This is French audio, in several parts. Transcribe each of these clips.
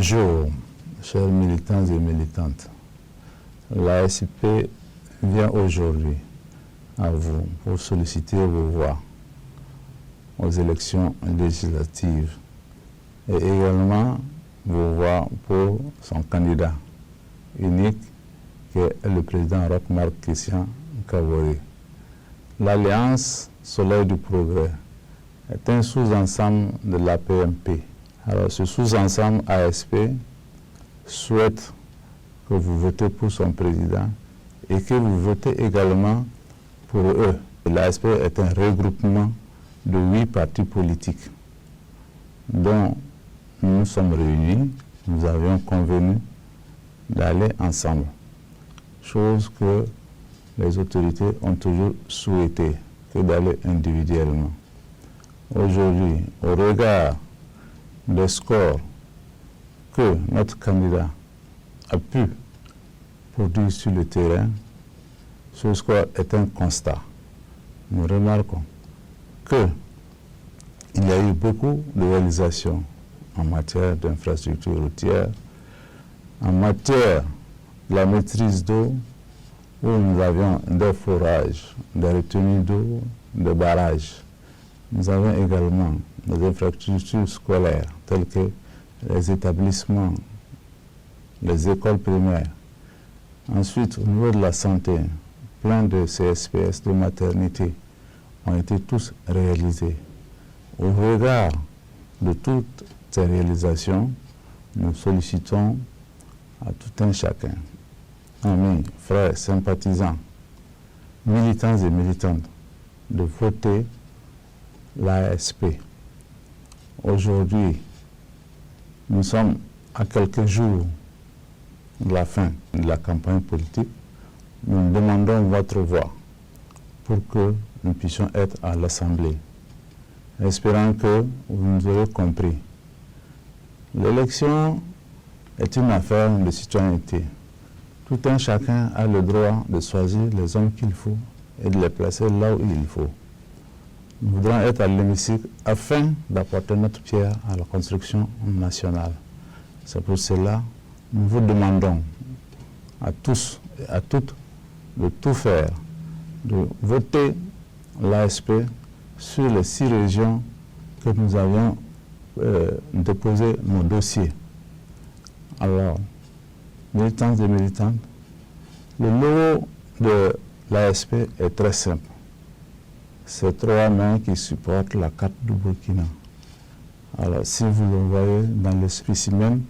Bonjour, chers militants et militantes. L'ASP vient aujourd'hui à vous pour solliciter vos voix aux élections législatives et également vos voix pour son candidat unique qui est le président Roch-Marc Christian Kaboré. L'Alliance Soleil du Progrès est un sous-ensemble de l'APMP. Alors ce sous-ensemble ASP souhaite que vous votez pour son président et que vous votez également pour eux. L'ASP est un regroupement de 8 partis politiques dont nous sommes réunis, nous avions convenu d'aller ensemble, chose que les autorités ont toujours souhaité, que d'aller individuellement. Aujourd'hui, au regard des scores que notre candidat a pu produire sur le terrain, ce score est un constat. Nous remarquons qu'il y a eu beaucoup de réalisations en matière d'infrastructures routières, en matière de la maîtrise d'eau, où nous avions des forages, des retenues d'eau, des barrages. Nous avons également des infrastructures scolaires, telles que les établissements, les écoles primaires. Ensuite, au niveau de la santé, plein de CSPS, de maternité, ont été tous réalisés. Au regard de toutes ces réalisations, nous sollicitons à tout un chacun, amis, frères, sympathisants, militants et militantes, de voter l'ASP. Aujourd'hui, nous sommes à quelques jours de la fin de la campagne politique. Nous demandons votre voix pour que nous puissions être à l'Assemblée. Espérant que vous nous aurez compris. L'élection est une affaire de citoyenneté. Tout un chacun a le droit de choisir les hommes qu'il faut et de les placer là où il faut. Nous voudrons être à l'hémicycle afin d'apporter notre pierre à la construction nationale. C'est pour cela que nous vous demandons à tous et à toutes de tout faire, de voter l'ASP sur les 6 régions que nous avions déposé nos dossiers. Alors, militants et militantes, le logo de l'ASP est très simple. C'est 3 mains qui supportent la carte du Burkina. Alors, si vous le voyez dans le spécimen,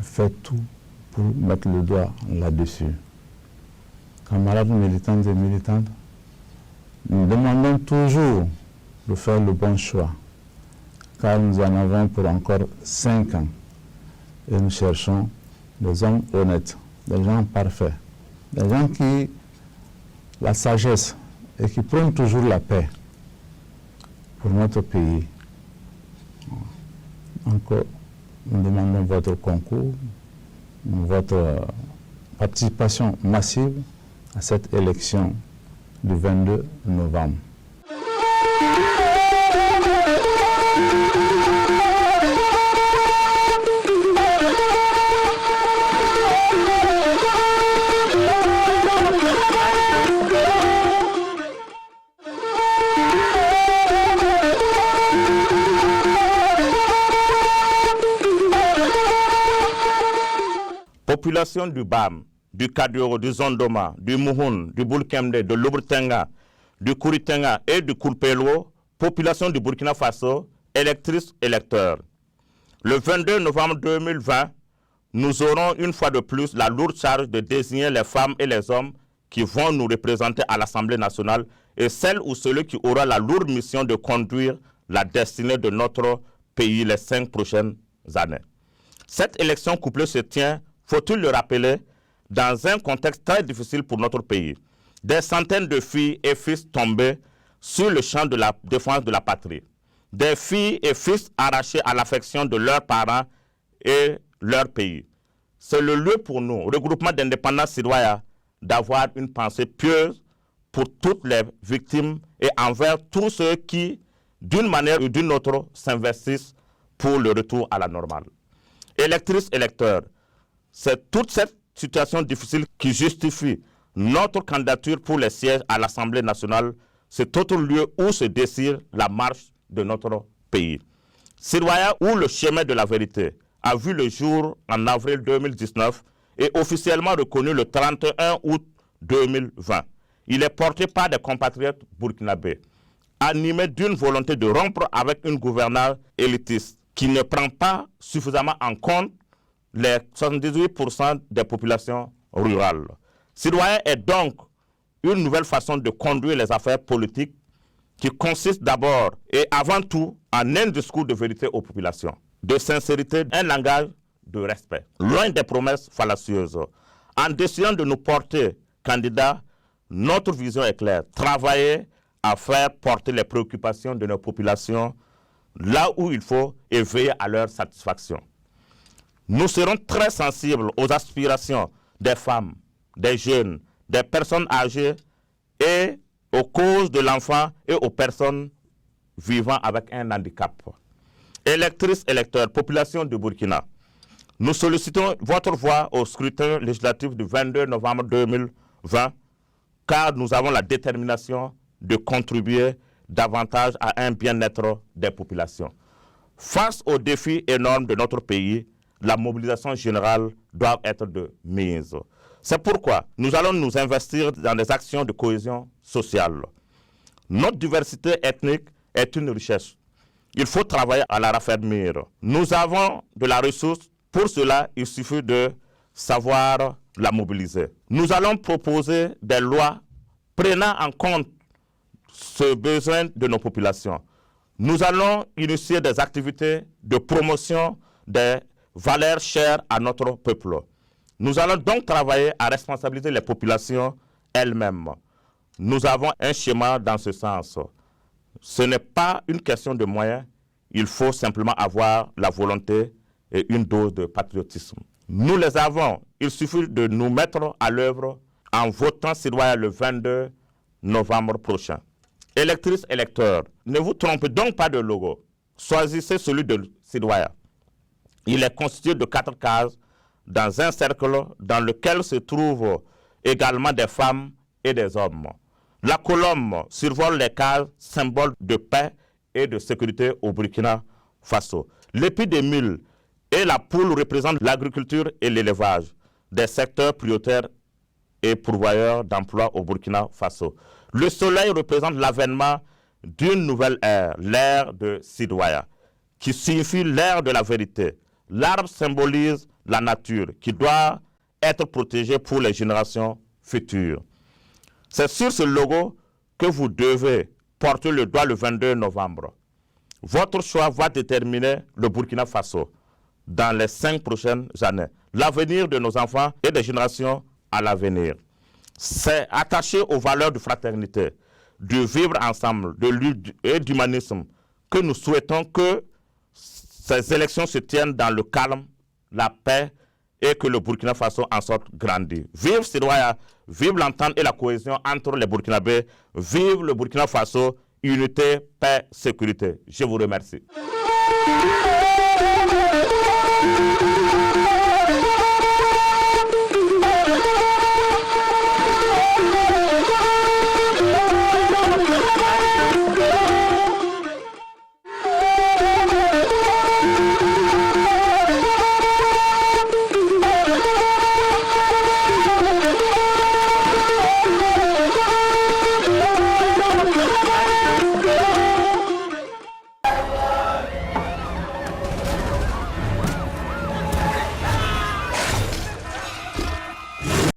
faites tout pour mettre le doigt là-dessus. Camarades militants et militantes, nous demandons toujours de faire le bon choix, car nous en avons pour encore 5 ans. Et nous cherchons des hommes honnêtes, des gens parfaits, des gens qui, la sagesse, et qui prônent toujours la paix pour notre pays. Encore, nous demandons votre concours, votre participation massive à cette élection du 22 novembre. Population du BAM, du Kadioro, du Zondoma, du Mouhoun, du Boulkemde, de l'Oubretenga, du Kouritenga et du Koulpelo, population du Burkina Faso, électrices, électeurs. Le 22 novembre 2020, nous aurons une fois de plus la lourde charge de désigner les femmes et les hommes qui vont nous représenter à l'Assemblée nationale et celle ou celui qui aura la lourde mission de conduire la destinée de notre pays les 5 prochaines années. Cette élection couplée se tient, faut-il le rappeler, dans un contexte très difficile pour notre pays. Des centaines de filles et fils tombés sur le champ de la défense de la patrie. Des filles et fils arrachés à l'affection de leurs parents et leur pays. C'est le lieu pour nous, regroupement d'indépendance citoyens, d'avoir une pensée pieuse pour toutes les victimes et envers tous ceux qui, d'une manière ou d'une autre, s'investissent pour le retour à la normale. Électrices, électeurs, c'est toute cette situation difficile qui justifie notre candidature pour les sièges à l'Assemblée nationale, cet autre lieu où se décide la marche de notre pays. Sirwaya, où le chemin de la vérité a vu le jour en avril 2019 et officiellement reconnu le 31 août 2020. Il est porté par des compatriotes burkinabés, animés d'une volonté de rompre avec une gouvernance élitiste qui ne prend pas suffisamment en compte les 78% des populations rurales. Sirwaya est donc une nouvelle façon de conduire les affaires politiques qui consiste d'abord et avant tout en un discours de vérité aux populations, de sincérité, un langage de respect, loin des promesses fallacieuses. En décidant de nous porter candidats, notre vision est claire, travailler à faire porter les préoccupations de nos populations là où il faut et veiller à leur satisfaction. Nous serons très sensibles aux aspirations des femmes, des jeunes, des personnes âgées et aux causes de l'enfant et aux personnes vivant avec un handicap. Électrices, électeurs, population du Burkina, nous sollicitons votre voix au scrutin législatif du 22 novembre 2020 car nous avons la détermination de contribuer davantage à un bien-être des populations. Face aux défis énormes de notre pays, la mobilisation générale doit être de mise. C'est pourquoi nous allons nous investir dans des actions de cohésion sociale. Notre diversité ethnique est une richesse. Il faut travailler à la raffermir. Nous avons de la ressource. Pour cela, il suffit de savoir la mobiliser. Nous allons proposer des lois prenant en compte ce besoin de nos populations. Nous allons initier des activités de promotion des valeurs chères à notre peuple. Nous allons donc travailler à responsabiliser les populations elles-mêmes. Nous avons un schéma dans ce sens. Ce n'est pas une question de moyens, il faut simplement avoir la volonté et une dose de patriotisme. Nous les avons, il suffit de nous mettre à l'œuvre en votant Sirwaya le 22 novembre prochain. Électrices, électeurs, ne vous trompez donc pas de logo. Choisissez celui de Sirwaya. Il est constitué de 4 cases dans un cercle dans lequel se trouvent également des femmes et des hommes. La colombe survole les cases, symbole de paix et de sécurité au Burkina Faso. L'épi de mil et la poule représentent l'agriculture et l'élevage, des secteurs prioritaires et pourvoyeurs d'emplois au Burkina Faso. Le soleil représente l'avènement d'une nouvelle ère, l'ère de Sirwaya, qui signifie l'ère de la vérité. L'arbre symbolise la nature qui doit être protégée pour les générations futures. C'est sur ce logo que vous devez porter le doigt le 22 novembre. Votre choix va déterminer le Burkina Faso dans les 5 prochaines années, l'avenir de nos enfants et des générations à l'avenir. C'est attaché aux valeurs de fraternité, de vivre ensemble, de lutte et d'humanisme que nous souhaitons que ces élections se tiennent dans le calme, la paix et que le Burkina Faso en sorte grandi. Vive Sirwaya, vive l'entente et la cohésion entre les Burkinabés, vive le Burkina Faso, unité, paix, sécurité. Je vous remercie.